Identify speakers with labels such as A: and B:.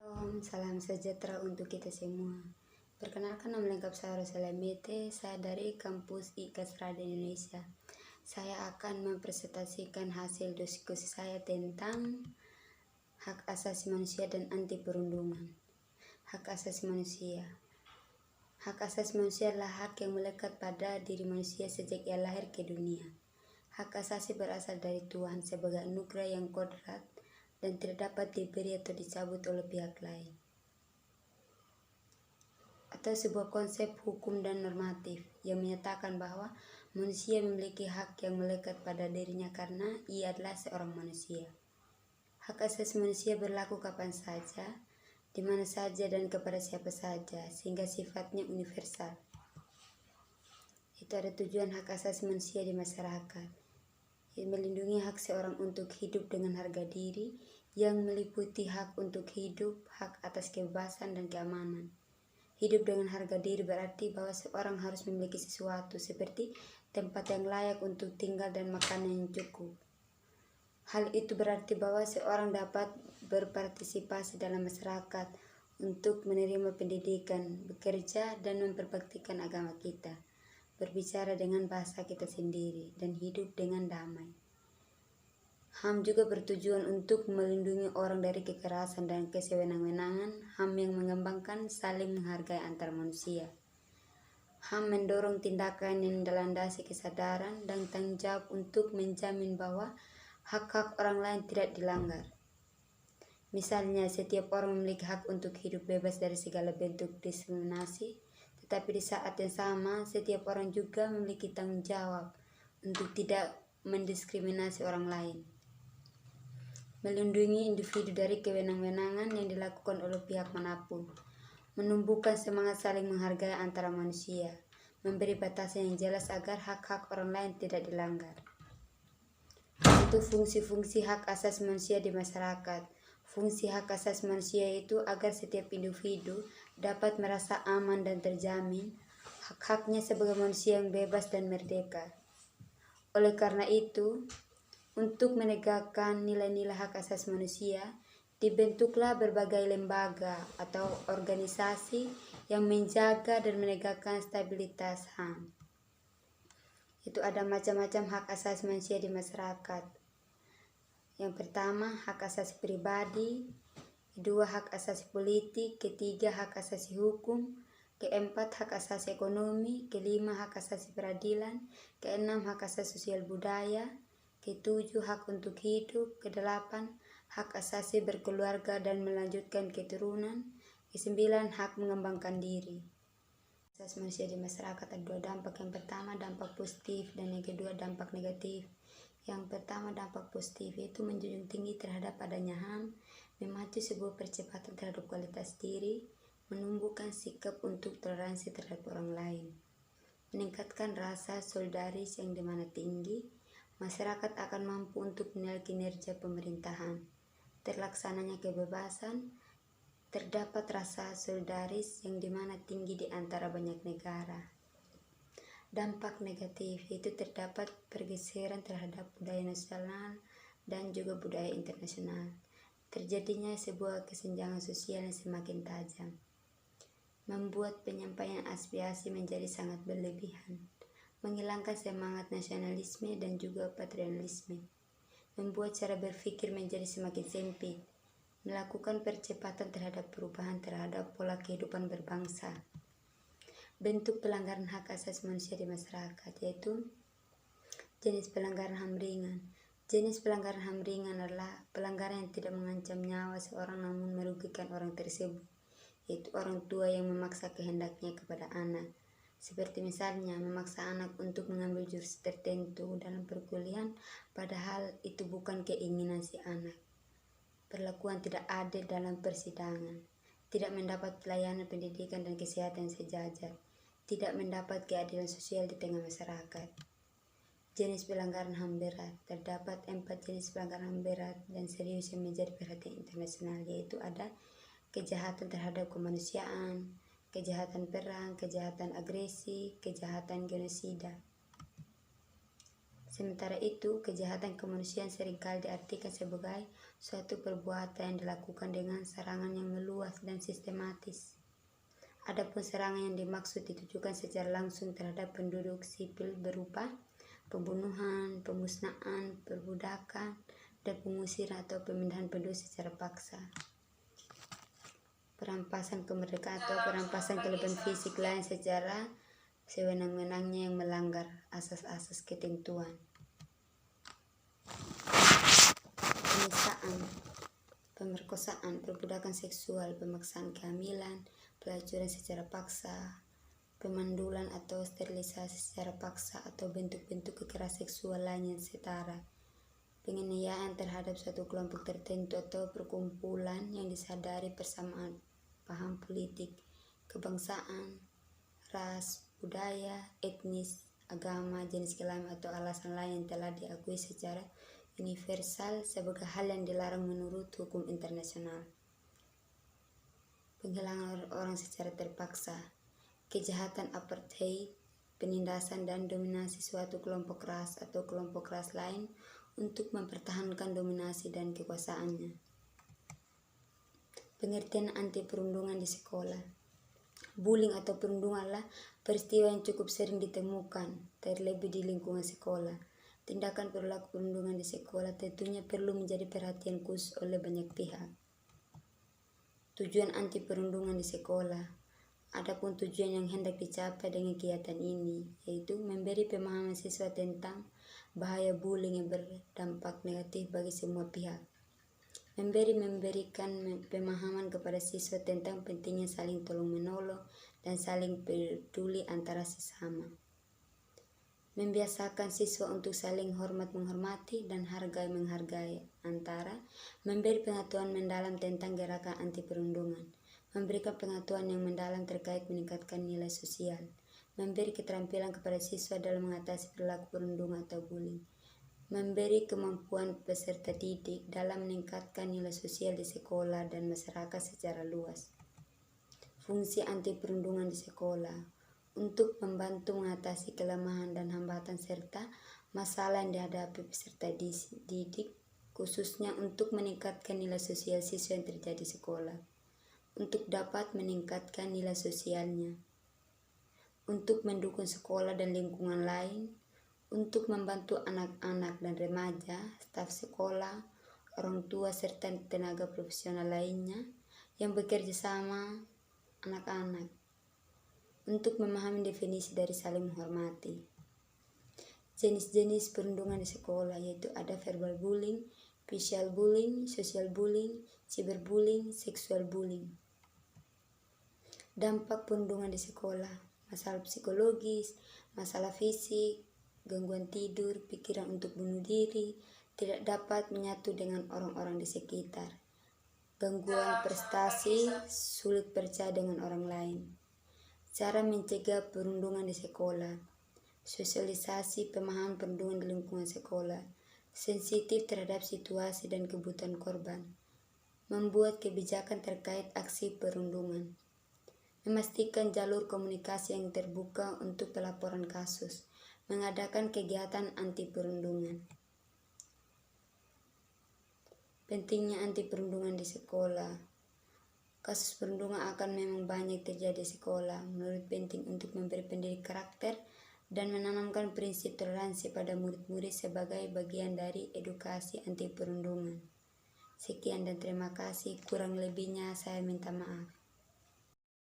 A: Salam sejahtera untuk kita semua. Perkenalkan, nama lengkap saya Rosela Mete, saya dari kampus IKASRAD Indonesia. Saya akan mempresentasikan hasil diskusi saya tentang hak asasi manusia dan anti perundungan. Hak asasi manusia. Hak asasi manusia adalah hak yang melekat pada diri manusia sejak ia lahir ke dunia. Hak asasi berasal dari Tuhan sebagai anugerah yang kodrat dan tidak dapat diberi atau dicabut oleh pihak lain, atau sebuah konsep hukum dan normatif yang menyatakan bahwa manusia memiliki hak yang melekat pada dirinya karena ia adalah seorang manusia. Hak asasi manusia berlaku kapan saja, di mana saja, dan kepada siapa saja, sehingga sifatnya universal. Itu ada tujuan hak asasi manusia di masyarakat, yang melindungi hak seorang untuk hidup dengan harga diri, yang meliputi hak untuk hidup, hak atas kebebasan dan keamanan. Hidup dengan harga diri berarti bahwa seorang harus memiliki sesuatu seperti tempat yang layak untuk tinggal dan makanan yang cukup. Hal itu berarti bahwa seorang dapat berpartisipasi dalam masyarakat untuk menerima pendidikan, bekerja, dan memperbaktikan agama kita, berbicara dengan bahasa kita sendiri, dan hidup dengan damai. HAM juga bertujuan untuk melindungi orang dari kekerasan dan kesewenang-wenangan. HAM yang mengembangkan saling menghargai antar manusia. HAM mendorong tindakan yang dilandasi kesadaran dan tanggung jawab untuk menjamin bahwa hak-hak orang lain tidak dilanggar. Misalnya, setiap orang memiliki hak untuk hidup bebas dari segala bentuk diskriminasi, tetapi di saat yang sama, setiap orang juga memiliki tanggung jawab untuk tidak mendiskriminasi orang lain. Melindungi individu dari kewenang-wenangan yang dilakukan oleh pihak manapun, menumbuhkan semangat saling menghargai antara manusia, memberi batasan yang jelas agar hak-hak orang lain tidak dilanggar. Itu fungsi-fungsi hak asasi manusia di masyarakat. Fungsi hak asasi manusia itu agar setiap individu dapat merasa aman dan terjamin hak-haknya sebagai manusia yang bebas dan merdeka. Oleh karena itu, untuk menegakkan nilai-nilai hak asasi manusia, dibentuklah berbagai lembaga atau organisasi yang menjaga dan menegakkan stabilitas HAM. Itu ada macam-macam hak asasi manusia di masyarakat. Yang pertama, hak asasi pribadi. Kedua, hak asasi politik. Ketiga, hak asasi hukum. Keempat, hak asasi ekonomi. Kelima, hak asasi peradilan. Keenam, hak asasi sosial budaya. Ketujuh, hak untuk hidup. Kedelapan, hak asasi berkeluarga dan melanjutkan keturunan. Kesembilan, hak mengembangkan diri. Asasi manusia di masyarakat ada dua dampak. Yang pertama, dampak positif, dan yang kedua, dampak negatif. Yang pertama, dampak positif, yaitu menjunjung tinggi terhadap adanya HAM, memacu sebuah percepatan terhadap kualitas diri, menumbuhkan sikap untuk toleransi terhadap orang lain, meningkatkan rasa solidaris yang dimana tinggi, masyarakat akan mampu untuk menilai kinerja pemerintahan, terlaksananya kebebasan, terdapat rasa solidaris yang dimana tinggi di antara banyak negara. Dampak negatif, yaitu terdapat pergeseran terhadap budaya nasional dan juga budaya internasional. Terjadinya sebuah kesenjangan sosial yang semakin tajam, membuat penyampaian aspirasi menjadi sangat berlebihan, menghilangkan semangat nasionalisme dan juga patriotisme, membuat cara berpikir menjadi semakin sempit, melakukan percepatan terhadap perubahan terhadap pola kehidupan berbangsa. Bentuk pelanggaran hak asasi manusia di masyarakat, yaitu jenis pelanggaran HAM ringan. Jenis pelanggaran HAM ringan adalah pelanggaran yang tidak mengancam nyawa seorang namun merugikan orang tersebut, yaitu orang tua yang memaksa kehendaknya kepada anak, seperti misalnya memaksa anak untuk mengambil jurusan tertentu dalam perkuliahan padahal itu bukan keinginan si anak. Perlakuan tidak adil dalam persidangan, tidak mendapat pelayanan pendidikan dan kesehatan sejajar, tidak mendapat keadilan sosial di tengah masyarakat. Jenis pelanggaran HAM berat, terdapat 4 jenis pelanggaran HAM berat dan serius yang menjadi perhatian internasional, yaitu ada kejahatan terhadap kemanusiaan, kejahatan perang, kejahatan agresi, kejahatan genosida. Sementara itu, kejahatan kemanusiaan seringkali diartikan sebagai suatu perbuatan yang dilakukan dengan serangan yang meluas dan sistematis. Adapun serangan yang dimaksud ditujukan secara langsung terhadap penduduk sipil berupa pembunuhan, pemusnahan, perbudakan, dan pengusiran atau pemindahan penduduk secara paksa. Perampasan kemerdekaan atau perampasan kelebihan fisik lain secara sewenang-wenangnya yang melanggar asas-asas ketentuan. Penyiksaan, pemerkosaan, perbudakan seksual, pemaksaan kehamilan, pelacuran secara paksa, pemandulan atau sterilisasi secara paksa atau bentuk-bentuk kekerasan seksual lain yang setara, penganiayaan terhadap suatu kelompok tertentu atau perkumpulan yang disadari persamaan paham politik, kebangsaan, ras, budaya, etnis, agama, jenis kelamin atau alasan lain yang telah diakui secara universal sebagai hal yang dilarang menurut hukum internasional. Penghilangan orang secara terpaksa, kejahatan apartheid, penindasan dan dominasi suatu kelompok ras atau kelompok ras lain untuk mempertahankan dominasi dan kekuasaannya. Pengertian anti perundungan di sekolah. Bullying atau perundungan adalah peristiwa yang cukup sering ditemukan, terlebih di lingkungan sekolah. Tindakan perilaku perundungan di sekolah tentunya perlu menjadi perhatian khusus oleh banyak pihak. Tujuan anti perundungan di sekolah. Adapun tujuan yang hendak dicapai dengan kegiatan ini, yaitu memberi pemahaman siswa tentang bahaya bullying yang berdampak negatif bagi semua pihak. Memberikan pemahaman kepada siswa tentang pentingnya saling tolong-menolong dan saling peduli antara sesama. Membiasakan siswa untuk saling hormat-menghormati dan hargai-menghargai antara memberi pengetahuan mendalam tentang gerakan anti perundungan, memberikan pengetahuan yang mendalam terkait meningkatkan nilai sosial, memberi keterampilan kepada siswa dalam mengatasi perilaku perundungan atau bullying, memberi kemampuan peserta didik dalam meningkatkan nilai sosial di sekolah dan masyarakat secara luas. Fungsi anti perundungan di sekolah untuk membantu mengatasi kelemahan dan hambatan serta masalah yang dihadapi peserta didik, khususnya untuk meningkatkan nilai sosial siswa yang terjadi di sekolah, untuk dapat meningkatkan nilai sosialnya, untuk mendukung sekolah dan lingkungan lain, untuk membantu anak-anak dan remaja, staf sekolah, orang tua serta tenaga profesional lainnya yang bekerja sama anak-anak, untuk memahami definisi dari saling menghormati. Jenis-jenis perundungan di sekolah yaitu ada verbal bullying, visual bullying, social bullying, cyberbullying, sexual bullying. Dampak perundungan di sekolah, masalah psikologis, masalah fisik, gangguan tidur, pikiran untuk bunuh diri, tidak dapat menyatu dengan orang-orang di sekitar, gangguan prestasi, sulit percaya dengan orang lain. Cara mencegah perundungan di sekolah. Sosialisasi pemahaman perundungan di lingkungan sekolah. Sensitif terhadap situasi dan kebutuhan korban. Membuat kebijakan terkait aksi perundungan. Memastikan jalur komunikasi yang terbuka untuk pelaporan kasus. Mengadakan kegiatan anti perundungan. Pentingnya anti perundungan di sekolah. Kasus perundungan akan memang banyak terjadi di sekolah. Menurut penting untuk memberi pendidik karakter dan menanamkan prinsip toleransi pada murid-murid sebagai bagian dari edukasi anti perundungan. Sekian dan terima kasih. Kurang lebihnya saya minta maaf.